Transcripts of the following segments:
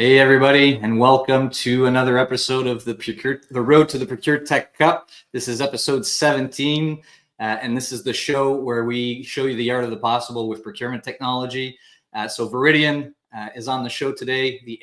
Hey everybody, and welcome to another episode of the Road to the ProcureTech Cup. This is episode 17, and this is the show where we show you the art of the possible with procurement technology. So Veridion is on the show today, the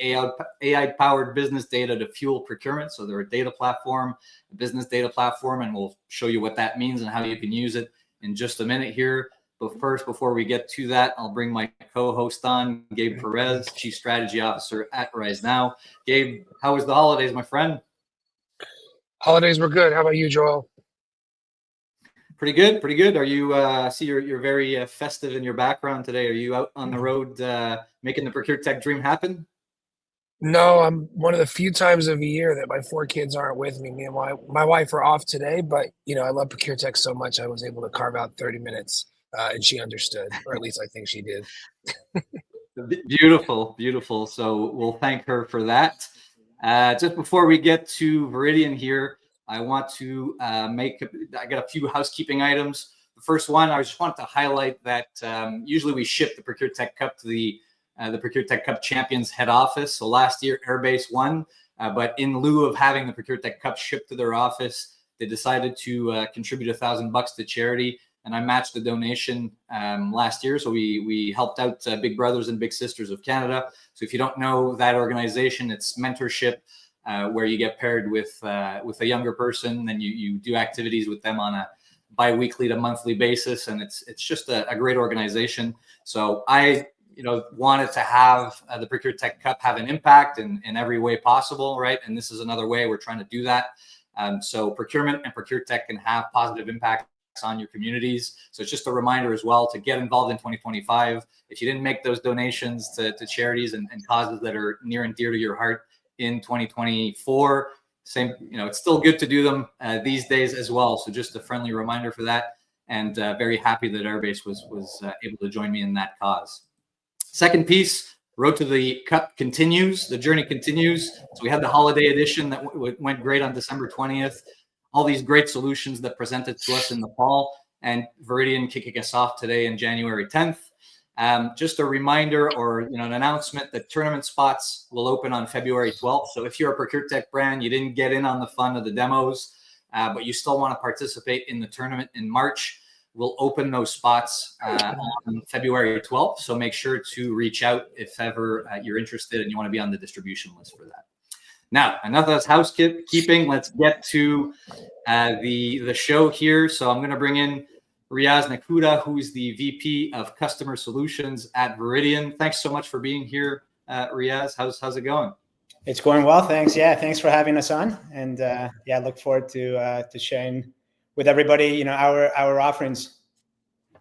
AI-powered business data to fuel procurement. So they're a data platform, a business data platform, and we'll show you what that means and how you can use it in just a minute here. But first, before we get to that, I'll bring my co-host on, Gabe Perez, Chief Strategy Officer at RiseNow. Gabe, how was the holidays, my friend? Holidays were good. How about you, Joel? Pretty good, pretty good. Are you, see you're very festive in your background today. Are you out on the road making the ProcureTech dream happen? No, I'm one of the few times of the year that my four kids aren't with me. Me and my wife are off today, but I love ProcureTech so much I was able to carve out 30 minutes. And she understood, or at least I think she did. Beautiful, beautiful. So we'll thank her for that. Just before we get to Veridion here, I want to I got a few housekeeping items. The first one, I just want to highlight that usually we ship the ProcureTech Cup to the ProcureTech Cup Champions head office. So last year, Airbase won, but in lieu of having the ProcureTech Cup shipped to their office, they decided to contribute $1,000 to charity. And I matched the donation last year. So we helped out Big Brothers and Big Sisters of Canada. So if you don't know that organization, it's mentorship where you get paired with a younger person, and you do activities with them on a bi-weekly to monthly basis. And it's just a great organization. So I wanted to have the ProcureTech Cup have an impact in every way possible, right? And this is another way we're trying to do that. So procurement and ProcureTech can have positive impact on your communities. So it's just a reminder as well to get involved in 2025. If you didn't make those donations to charities and causes that are near and dear to your heart in 2024, it's still good to do them these days as well. So just a friendly reminder for that, and very happy that Airbase was able to join me in that cause. Second piece, Road to the Cup continues. The journey continues. So we had the holiday edition that went great on December 20th. All these great solutions that presented to us in the fall, and Veridion kicking us off today on January 10th. Just a reminder or an announcement that tournament spots will open on February 12th. So if you're a ProcureTech brand, you didn't get in on the fun of the demos, but you still want to participate in the tournament in March, we'll open those spots on February 12th. So make sure to reach out if ever you're interested and you want to be on the distribution list for that. Now, enough of this housekeeping. Let's get to the show here. So I'm going to bring in Riaz Nakuda, who's the VP of Customer Solutions at Veridion. Thanks so much for being here, Riaz. How's it going? It's going well, thanks. Yeah, thanks for having us on, and look forward to sharing with everybody, our offerings.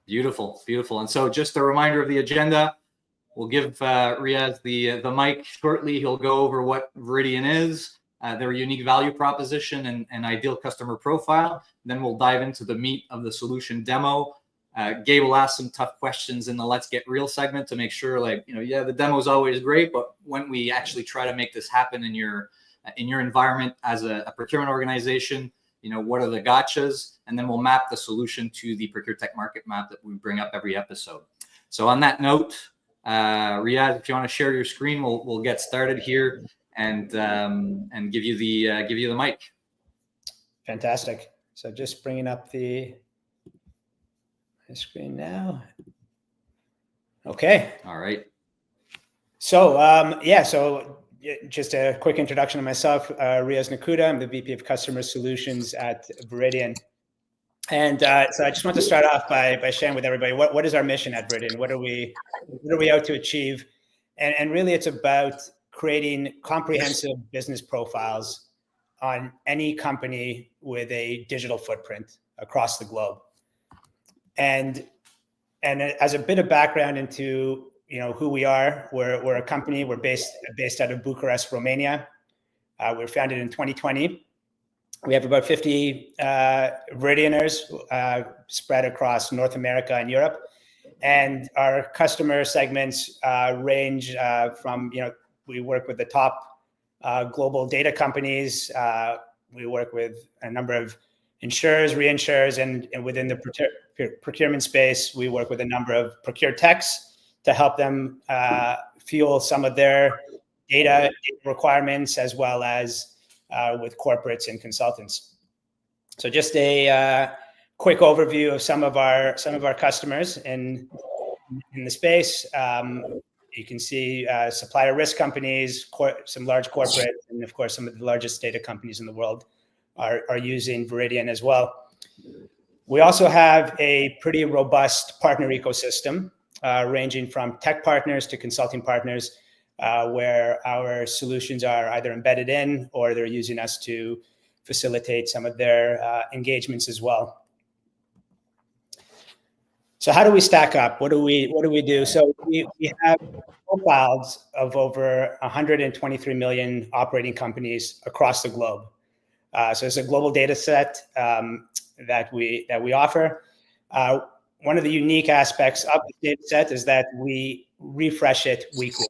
Beautiful, beautiful. And so, just a reminder of the agenda. We'll give Riaz the mic shortly. He'll go over what Veridion is, their unique value proposition and ideal customer profile. Then we'll dive into the meat of the solution demo. Gabe will ask some tough questions in the Let's Get Real segment to make sure, the demo is always great, but when we actually try to make this happen in your environment as a procurement organization, what are the gotchas? And then we'll map the solution to the ProcureTech market map that we bring up every episode. So on that note, Riaz, if you want to share your screen, we'll get started here and give you the mic. Fantastic. So just bringing up the screen now. Okay. All right. So so just a quick introduction of myself. Riaz Nakuda. I'm the VP of Customer Solutions at Veridion. And so I just want to start off by sharing with everybody what is our mission at Veridion. What are we out to achieve? And really, it's about creating comprehensive business profiles on any company with a digital footprint across the globe. And as a bit of background into who we are, we're a company. We're based out of Bucharest, Romania. We were founded in 2020. We have about 50 Veridioners spread across North America and Europe. And our customer segments range from, we work with the top global data companies. We work with a number of insurers, reinsurers, and within the procurement space, we work with a number of ProcureTechs to help them fuel some of their data requirements as well as with corporates and consultants. So just a quick overview of some of our customers in the space. You can see supplier risk companies, some large corporates, and of course some of the largest data companies in the world are using Veridion as well. We also have a pretty robust partner ecosystem, ranging from tech partners to consulting partners, where our solutions are either embedded in or they're using us to facilitate some of their engagements as well. So how do we stack up? What do we do? So we have profiles of over 123 million operating companies across the globe. So it's a global data set that we offer. One of the unique aspects of the data set is that we refresh it weekly.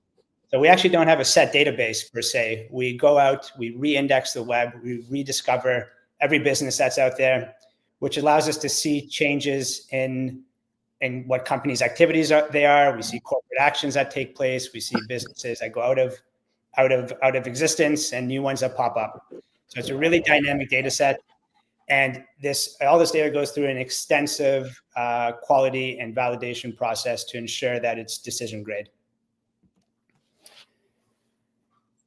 So we actually don't have a set database per se. We go out, we re-index the web, we rediscover every business that's out there, which allows us to see changes in what companies' activities they are. We see corporate actions that take place. We see businesses that go out of existence and new ones that pop up. So it's a really dynamic data set. And all this data goes through an extensive quality and validation process to ensure that it's decision grade.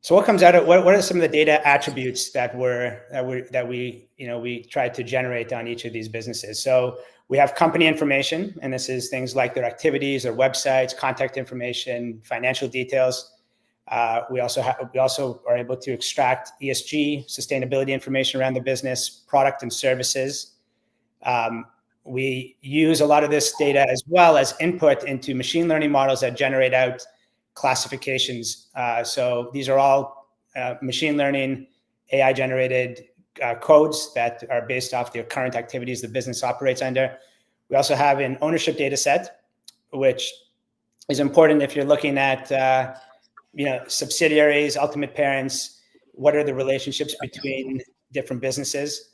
So what comes out of what are some of the data attributes that we try to generate on each of these businesses? So we have company information, and this is things like their activities, their websites, contact information, financial details. We also are able to extract ESG, sustainability information around the business, product and services. We use a lot of this data as well as input into machine learning models that generate out classifications. So these are all machine learning, AI generated codes that are based off the current activities the business operates under. We also have an ownership data set, which is important if you're looking at subsidiaries, ultimate parents. What are the relationships between different businesses?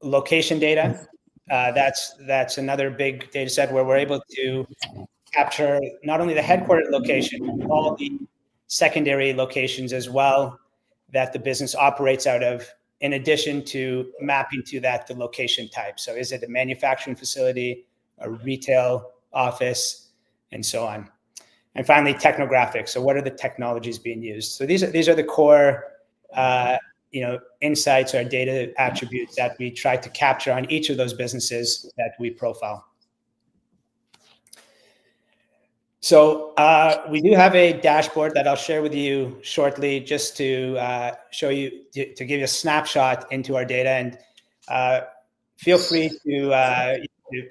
Location data. That's another big data set where we're able to capture not only the headquartered location, but all the secondary locations as well that the business operates out of, in addition to mapping to that the location type. So is it a manufacturing facility, a retail office, and so on. And finally, technographics. So what are the technologies being used? So these are the core insights or data attributes that we try to capture on each of those businesses that we profile. So we do have a dashboard that I'll share with you shortly, just to show you, to give you a snapshot into our data. And feel free to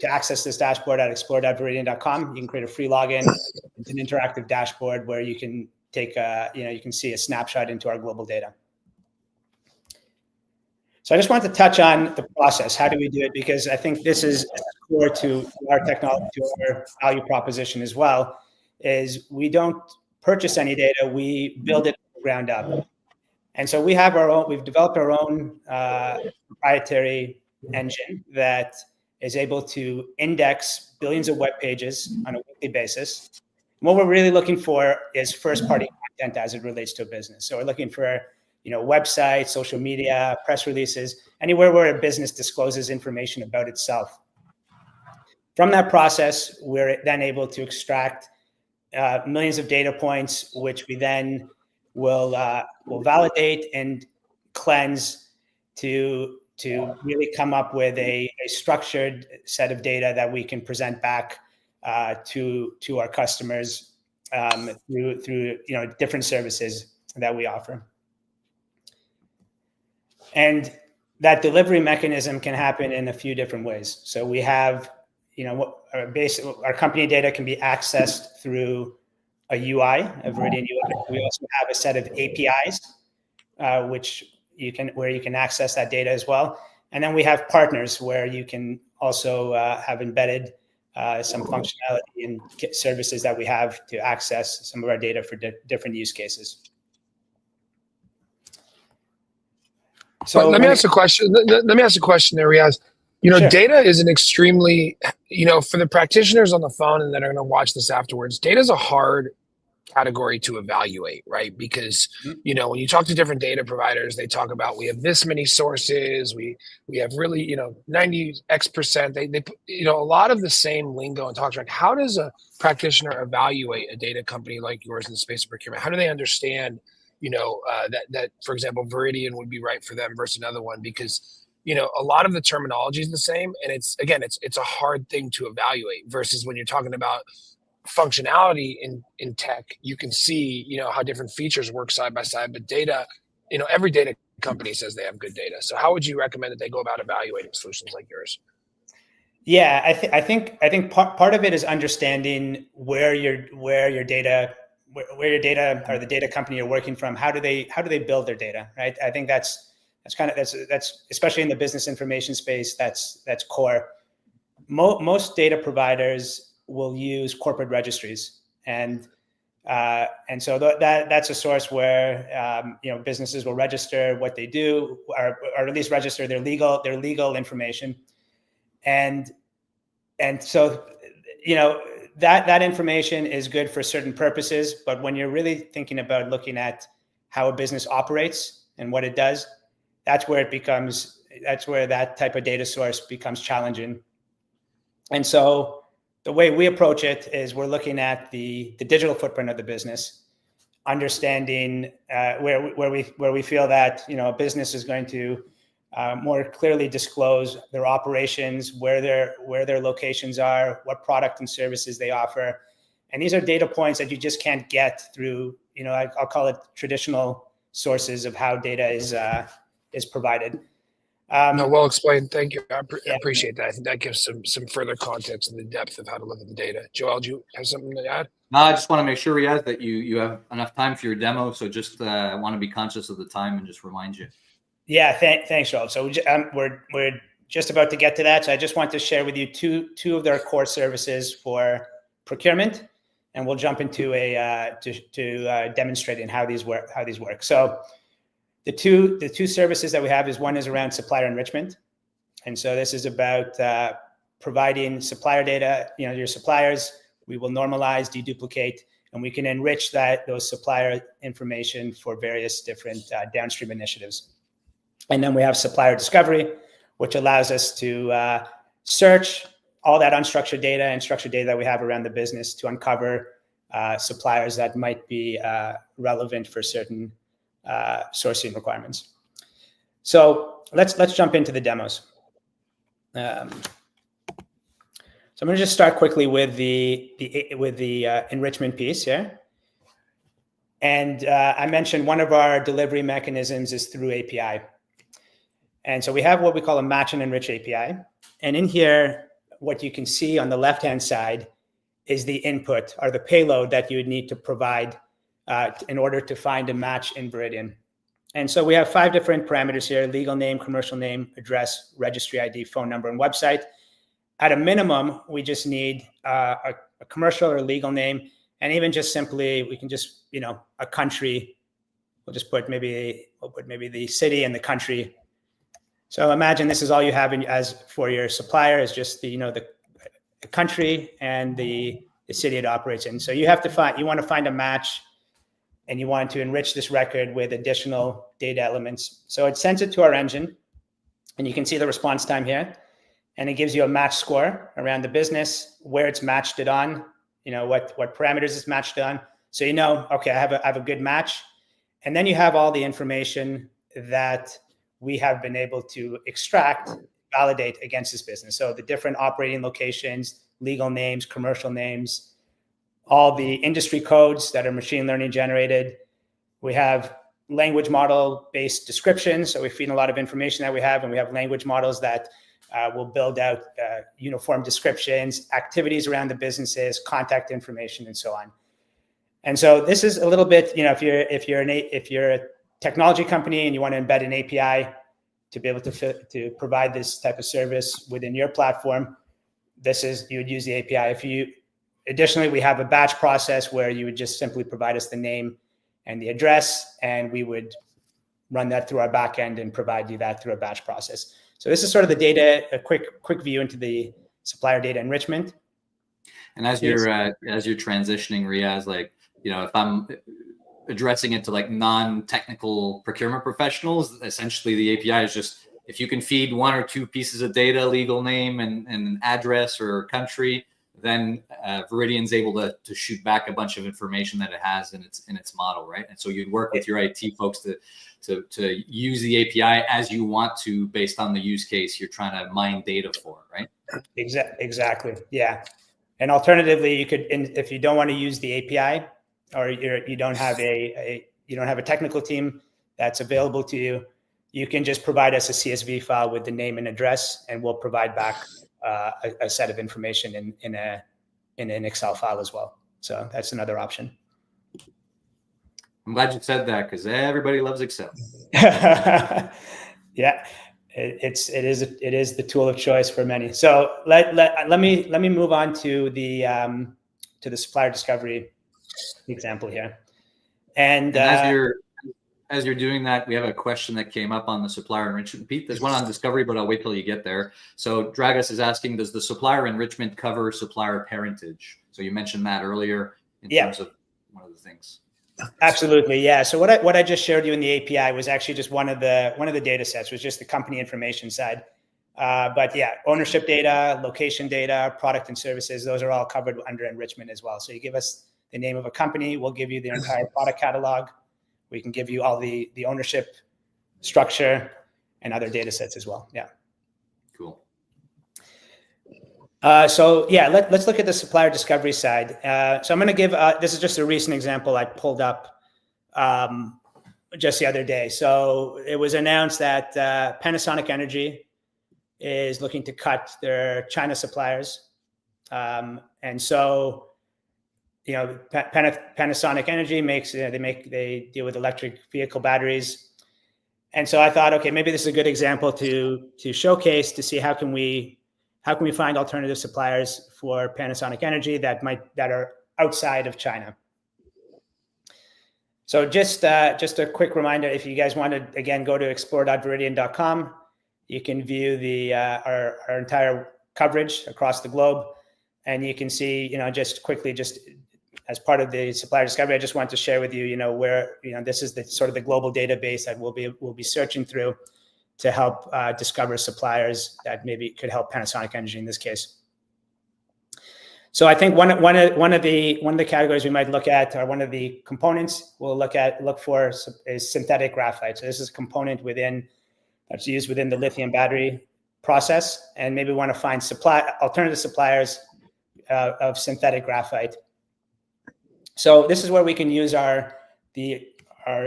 access this dashboard at explore.veridion.com. You can create a free login. It's an interactive dashboard where you can take you can see a snapshot into our global data. So I just wanted to touch on the process. How do we do it? Because I think this is core to our technology, to our value proposition as well, is we don't purchase any data, we build it from the ground up. And so we've developed our own proprietary engine that is able to index billions of web pages on a weekly basis. And what we're really looking for is first-party content as it relates to a business. So we're looking for websites, social media, press releases, anywhere where a business discloses information about itself. From that process, we're then able to extract millions of data points, which we then will validate and cleanse to really come up with a structured set of data that we can present back to our customers through different services that we offer. And that delivery mechanism can happen in a few different ways. So we have, our company data can be accessed through a UI, a Veridion UI. We also have a set of APIs, where you can access that data as well. And then we have partners where you can also have embedded some functionality and services that we have to access some of our data for different use cases. So let me ask a question. Let me ask a question there, Riaz. Sure. Data is an extremely, for the practitioners on the phone and that are going to watch this afterwards, data is a hard category to evaluate, right? Because, you know, when you talk to different data providers, they talk about, we have this many sources, we have really, you know, 90x%. They put, you know, a lot of the same lingo and talks around. How does a practitioner evaluate a data company like yours in the space of procurement? How do they understand, you know, that for example, Veridion would be right for them versus another one? Because, you know, a lot of the terminology is the same, and it's a hard thing to evaluate versus when you're talking about functionality in tech. You can see, you know, how different features work side by side, but data, you know, every data company says they have good data. So how would you recommend that they go about evaluating solutions like yours? Yeah, I think part of it is understanding where your data or the data company you're working from, how do they build their data, right? I think that's especially in the business information space, that's core. Most data providers will use corporate registries, and so that's a source where you know, businesses will register what they do, or at least register their legal information, and so, you know, that information is good for certain purposes, but when you're really thinking about looking at how a business operates and what it does, that's where that type of data source becomes challenging. And so the way we approach it is we're looking at the digital footprint of the business, understanding where we feel that, you know, a business is going to more clearly disclose their operations, where their locations are, what product and services they offer. And these are data points that you just can't get through, you know, I'll call it traditional sources of how data is provided. No, well explained. Thank you. I appreciate that. I think that gives some further context and the depth of how to look at the data. Joel, do you have something to add? No, I just want to make sure, Riaz, that you have enough time for your demo. So just want to be conscious of the time and just remind you. Yeah, thanks, Joel. So we're just about to get to that. So I just want to share with you two of their core services for procurement, and we'll jump into demonstrating how these work. So the two services that we have is, one is around supplier enrichment, and so this is about providing supplier data. You know, your suppliers, we will normalize, deduplicate, and we can enrich those supplier information for various different downstream initiatives. And then we have supplier discovery, which allows us to search all that unstructured data and structured data that we have around the business to uncover suppliers that might be relevant for certain sourcing requirements. So let's jump into the demos. So I'm going to just start quickly with the enrichment piece here. And I mentioned one of our delivery mechanisms is through API. And so we have what we call a match and enrich API. And in here, what you can see on the left-hand side is the input or the payload that you would need to provide in order to find a match in Veridion. And so we have 5 different parameters here: legal name, commercial name, address, registry ID, phone number, and website. At a minimum, we just need a commercial or legal name. And even just simply, we can just, you know, a country. We'll put maybe the city and the country. So imagine this is all you have as for your supplier is just the, you know, the country and the city it operates in. So you want to find a match, and you want to enrich this record with additional data elements. So it sends it to our engine, and you can see the response time here, and it gives you a match score around the business, where it's matched it on, you know, what parameters it's matched on. So you know, okay, I have a good match. And then you have all the information that we have been able to extract, validate against this business. So the different operating locations, legal names, commercial names, all the industry codes that are machine learning generated. We have language model based descriptions. So we feed a lot of information that we have, and we have language models that will build out uniform descriptions, activities around the businesses, contact information, and so on. And so this is a little bit, you know, if you're a technology company and you want to embed an API to be able to provide this type of service within your platform, you would use the API. Additionally, we have a batch process where you would just simply provide us the name and the address, and we would run that through our backend and provide you that through a batch process. So this is sort of the data, a quick view into the supplier data enrichment. And as you're transitioning, Riaz, like if I'm addressing it to like non-technical procurement professionals, essentially the API is just, if you can feed 1 or 2 pieces of data, legal name and an address or country, then Veridion's able to shoot back a bunch of information that it has in its model, right? And so you'd work with your IT folks to use the API as you want to, based on the use case you're trying to mine data for, right? Exactly. Yeah. And alternatively, you could, if you don't want to use the API, or you don't have a technical team that's available to you, you can just provide us a CSV file with the name and address, and we'll provide back a set of information in an Excel file as well. So that's another option. I'm glad you said that, because everybody loves Excel. Yeah, it is the tool of choice for many. So let me move on to the supplier discovery example here. And as you're doing that, we have a question that came up on the supplier enrichment. Pete, there's one on discovery, but I'll wait till you get there. So Dragus is asking, does the supplier enrichment cover supplier parentage? So you mentioned that earlier in terms of one of the things. Absolutely, yeah. So what I just showed you in the API was actually just one of the data sets, was just the company information side. But yeah, ownership data, location data, product and services, those are all covered under enrichment as well. So you give us the name of a company, we'll give you the entire product catalog. We can give you all the ownership structure and other data sets as well. Yeah. Cool. So yeah, let's look at the supplier discovery side. So I'm going to give, this is just a recent example I pulled up just the other day. So it was announced that Panasonic Energy is looking to cut their China suppliers. And so, Panasonic Energy they deal with electric vehicle batteries. And so I thought, okay, maybe this is a good example to showcase, to see how can we find alternative suppliers for Panasonic Energy that are outside of China. So just a quick reminder, if you guys want to, again, go to explore.veridion.com, you can view our entire coverage across the globe. And you can see, just quickly, just as part of the supplier discovery, I just want to share with you, where, this is the sort of the global database that we'll be searching through to help discover suppliers that maybe could help Panasonic Energy in this case. So I think one of the categories we might look at, or one of the components we'll look for is synthetic graphite. So this is a component that's used within the lithium battery process, and maybe we want to find alternative suppliers of synthetic graphite. So this is where we can use our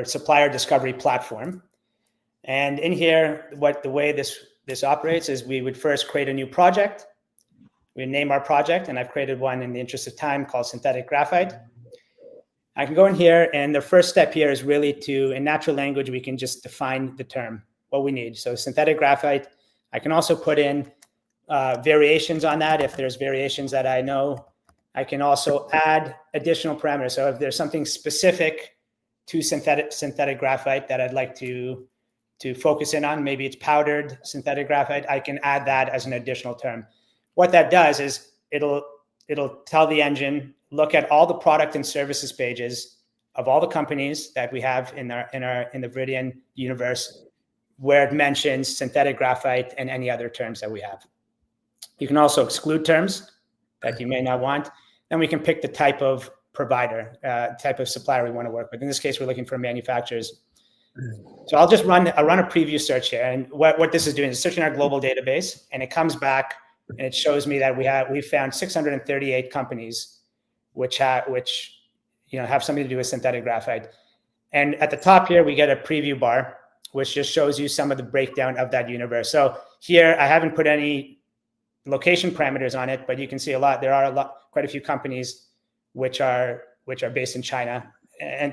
supplier discovery platform. And in here, the way this operates is we would first create a new project. We name our project, and I've created one in the interest of time called synthetic graphite. I can go in here, and the first step here is really in natural language, we can just define the term, what we need. So synthetic graphite, I can also put in variations on that. If there's variations that I know, I can also add additional parameters. So if there's something specific to synthetic graphite that I'd like to focus in on, maybe it's powdered synthetic graphite, I can add that as an additional term. What that does is it'll tell the engine, look at all the product and services pages of all the companies that we have in the Veridion universe, where it mentions synthetic graphite and any other terms that we have. You can also exclude terms that you may not want. Then we can pick the type of provider, type of supplier we want to work with. In this case, we're looking for manufacturers. So I'll run a preview search here. And what this is doing is searching our global database, and it comes back and it shows me that we found 638 companies which have something to do with synthetic graphite. And at the top here, we get a preview bar, which just shows you some of the breakdown of that universe. So here, I haven't put any location parameters on it, but you can see quite a few companies which are based in China,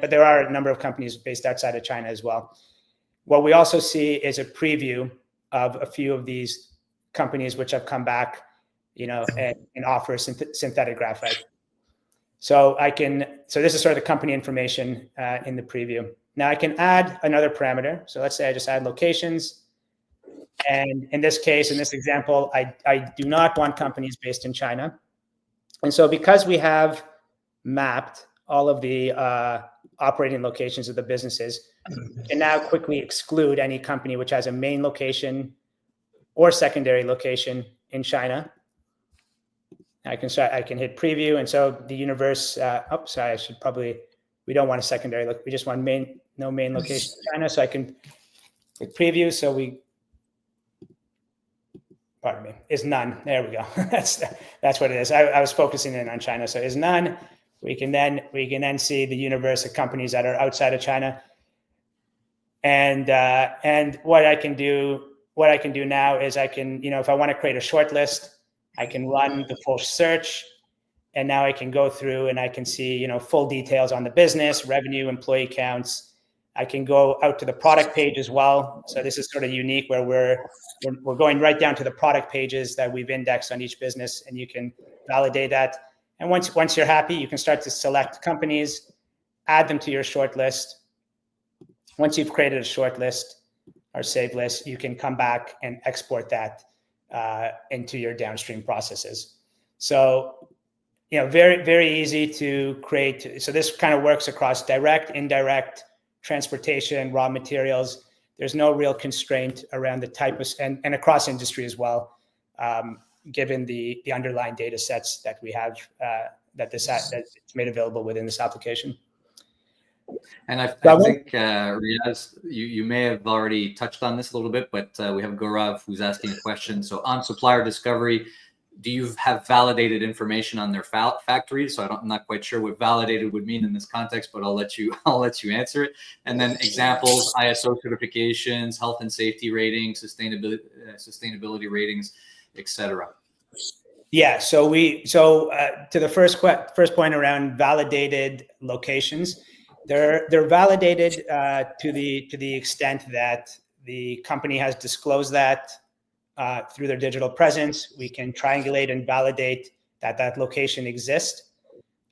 but there are a number of companies based outside of China as well. What we also see is a preview of a few of these companies which have come back, and offer synthetic graphite. So this is sort of the company information in the preview. Now I can add another parameter. So let's say I just add locations. And in this case, in this example, I do not want companies based in China. And so because we have mapped all of the operating locations of the businesses, and now quickly exclude any company which has a main location or secondary location in China. I can hit preview, and so the universe. Sorry, we don't want a secondary look. We just want no main location in China. So I can hit preview. So pardon me, is none. There we go. That's what it is. I was focusing in on China, so is none. We can then see the universe of companies that are outside of China, and what I can do now is I can, if I want to create a short list, I can run the full search, and now I can go through and I can see, full details on the business, revenue, employee counts. I can go out to the product page as well. So this is sort of unique where we're going right down to the product pages that we've indexed on each business, and you can validate that. And once you're happy, you can start to select companies, add them to your short list. Once you've created a short list or save list, you can come back and export that into your downstream processes. So, very, very easy to create. So this kind of works across direct, indirect, transportation, raw materials. There's no real constraint around the type of, and across industry as well, given the underlying data sets that we have that's made available within this application. And I think, Riaz, you may have already touched on this a little bit, but we have Gaurav who's asking a question. So on supplier discovery, do you have validated information on their factories? So I'm not quite sure what validated would mean in this context, but I'll let you answer it. And then examples, ISO certifications, health and safety ratings, sustainability ratings, etc. Yeah. So to the first point around validated locations, they're validated to the extent that the company has disclosed that through their digital presence. We can triangulate and validate that location exists.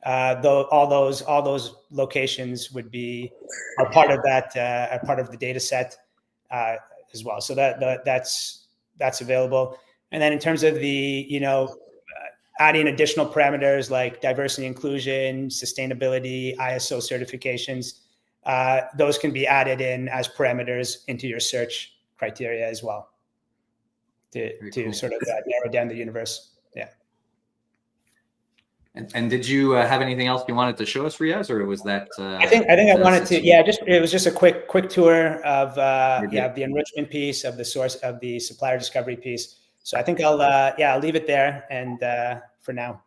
Though all those locations would be a part of that, a part of the data set as well. So that's available. And then in terms of the adding additional parameters like diversity, inclusion, sustainability, ISO certifications, those can be added in as parameters into your search criteria as well to cool. Sort of narrow down the universe. Yeah. And did you have anything else you wanted to show us, Riaz, or was that? I think I wanted to. Yeah, it was just a quick tour of the enrichment piece, of the source, of the supplier discovery piece. So I think I'll leave it there and for now.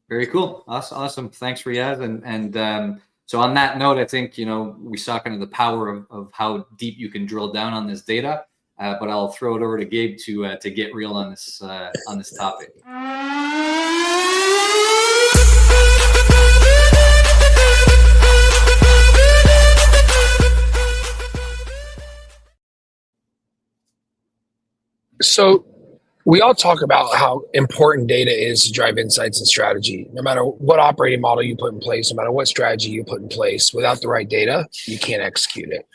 Very cool. Awesome. Thanks, Riaz. And so on that note, I think we saw kind of the power of how deep you can drill down on this data. But I'll throw it over to Gabe to get real on this topic. So we all talk about how important data is to drive insights and strategy. No matter what operating model you put in place, no matter what strategy you put in place, without the right data, you can't execute it.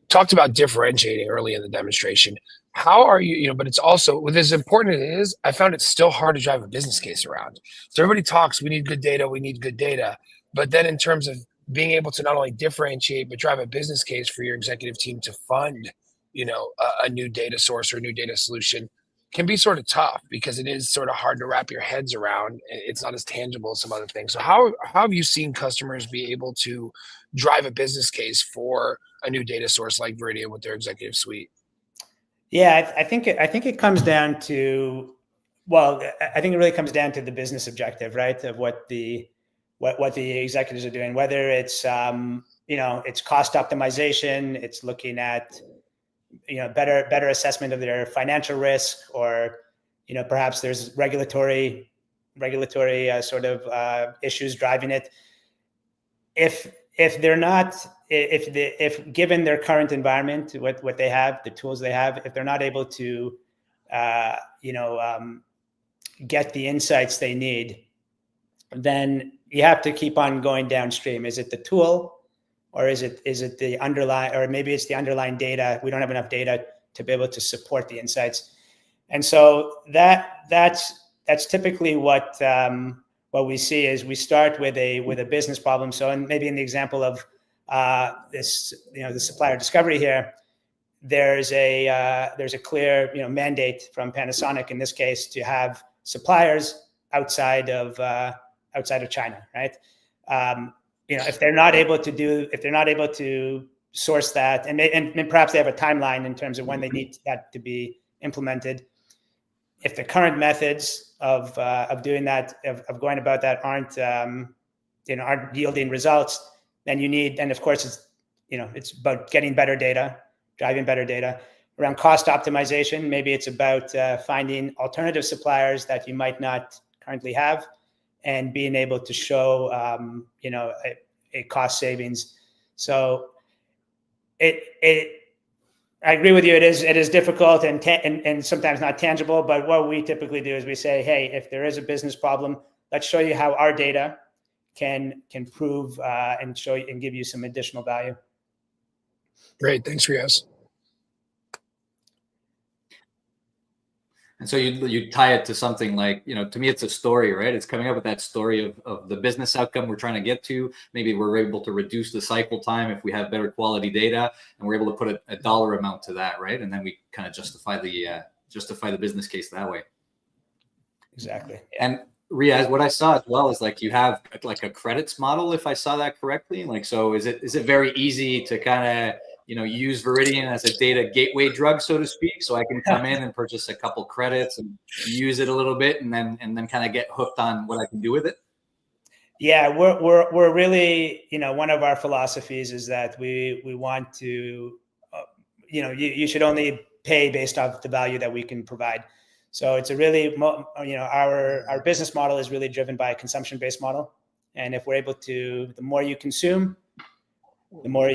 Talked about differentiating early in the demonstration. How are you, but it's also, with as important as it is, I found it's still hard to drive a business case around. So everybody talks, we need good data. But then in terms of being able to not only differentiate, but drive a business case for your executive team to fund, a new data source or a new data solution can be sort of tough because it is sort of hard to wrap your heads around. It's not as tangible as some other things. So how have you seen customers be able to drive a business case for a new data source like Veridion with their executive suite? Yeah, I think it comes down to, I think it really comes down to the business objective, right? Of what the executives are doing, whether it's it's cost optimization, it's looking at better assessment of their financial risk, or perhaps there's regulatory sort of issues driving it. If they're not, if given their current environment, what they have, the tools they have, if they're not able to get the insights they need, then you have to keep on going downstream. Is it the tool? Or is it the underlying, or maybe it's the underlying data? We don't have enough data to be able to support the insights, and so that's typically what what we see is we start with a business problem. So, and maybe in the example of this, the supplier discovery here, there's a clear mandate from Panasonic in this case to have suppliers outside of China, right? If they're not able to source that, and perhaps they have a timeline in terms of when they need that to be implemented. If the current methods of doing that, of going about that aren't yielding results, then you need, and of course it's about getting better data, driving better data around cost optimization. Maybe it's about finding alternative suppliers that you might not currently have, and being able to show a cost savings. So I agree with you. It is difficult and sometimes not tangible. But what we typically do is we say, hey, if there is a business problem, let's show you how our data can prove and show you and give you some additional value. Great, thanks, Riaz. And so you tie it to something like, to me, it's a story, right? It's coming up with that story of the business outcome we're trying to get to. Maybe we're able to reduce the cycle time if we have better quality data, and we're able to put a dollar amount to that, right? And then we kind of justify the business case that way. Exactly. And Riaz, what I saw as well is like you have like a credits model, if I saw that correctly. Like, so is it very easy to kind of use Veridion as a data gateway drug, so to speak, so I can come in and purchase a couple credits and use it a little bit, and then kind of get hooked on what I can do with it? Yeah, we're really, one of our philosophies is that we want to, you should only pay based off the value that we can provide. So it's a really, our business model is really driven by a consumption-based model, and if we're able to, the more you consume, the more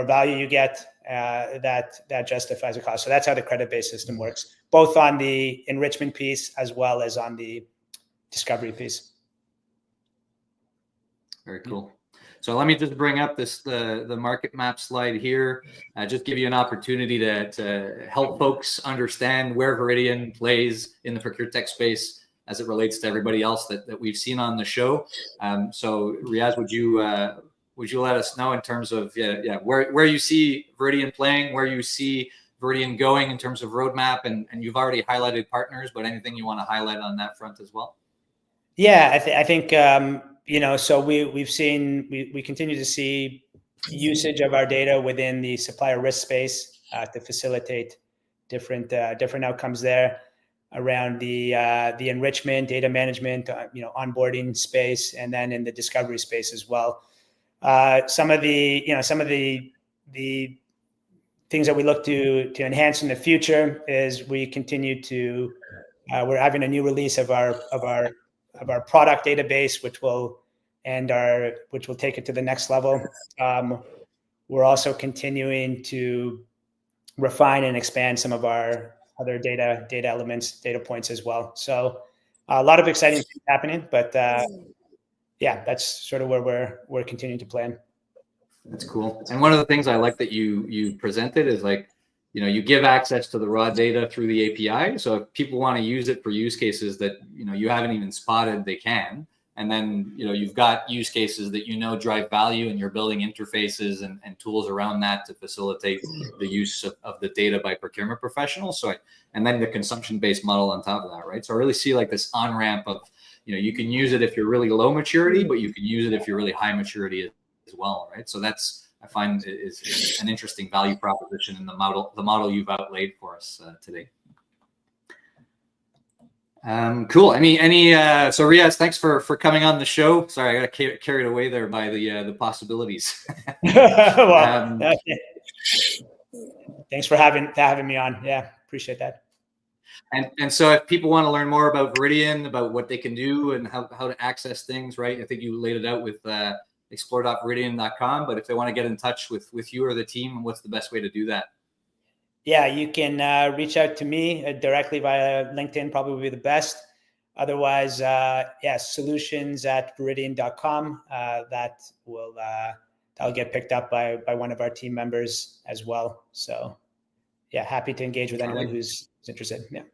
value you get, that justifies the cost. So that's how the credit-based system works, both on the enrichment piece as well as on the discovery piece. Very cool. So let me just bring up the market map slide here. Just give you an opportunity to help folks understand where Veridion plays in the ProcureTech space as it relates to everybody else that we've seen on the show. So Riaz, would you let us know in terms of where you see Veridion playing, where you see Veridion going in terms of roadmap, and you've already highlighted partners, but anything you want to highlight on that front as well? Yeah, I think so we continue to see usage of our data within the supplier risk space to facilitate different outcomes there around the enrichment, data management, onboarding space, and then in the discovery space as well. Some of the things that we look to enhance in the future is we continue to we're having a new release of our product database, which will take it to the next level. We're also continuing to refine and expand some of our other data elements, data points as well. So a lot of exciting things happening, but that's sort of where we're continuing to plan. That's cool. And one of the things I like that you presented is like, you give access to the raw data through the API. So if people want to use it for use cases that, you haven't even spotted, they can. And then, you've got use cases that, drive value, and you're building interfaces and tools around that to facilitate the use of the data by procurement professionals. So, and then the consumption-based model on top of that, right? So I really see like this on-ramp of, you can use it if you're really low maturity, but you can use it if you're really high maturity as well, right? So that's, I find, is an interesting value proposition in the model you've outlaid for us today. Cool. So Riaz, thanks for coming on the show. Sorry, I got carried away there by the possibilities. Well, thanks for having me on. Yeah, appreciate that. And so if people want to learn more about Veridion, about what they can do and how to access things, right? I think you laid it out with explore.veridion.com, but if they want to get in touch with you or the team, what's the best way to do that? Yeah, you can reach out to me directly via LinkedIn, probably would be the best. Otherwise, solutions@veridion.com. That'll get picked up by one of our team members as well. So yeah, happy to engage with anyone who's interested. Yeah.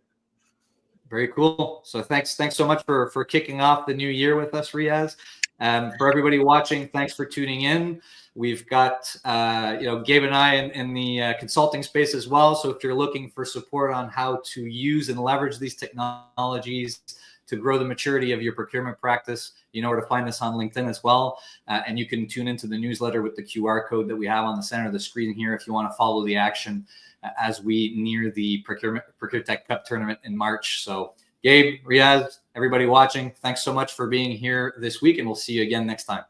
Very cool. So thanks so much for kicking off the new year with us, Riaz. For everybody watching, thanks for tuning in. We've got Gabe and I in the consulting space as well. So if you're looking for support on how to use and leverage these technologies to grow the maturity of your procurement practice, you know where to find us on LinkedIn as well. And you can tune into the newsletter with the QR code that we have on the center of the screen here if you want to follow the action as we near the ProcureTech Cup tournament in March. So Gabe, Riaz, everybody watching, thanks so much for being here this week, and we'll see you again next time.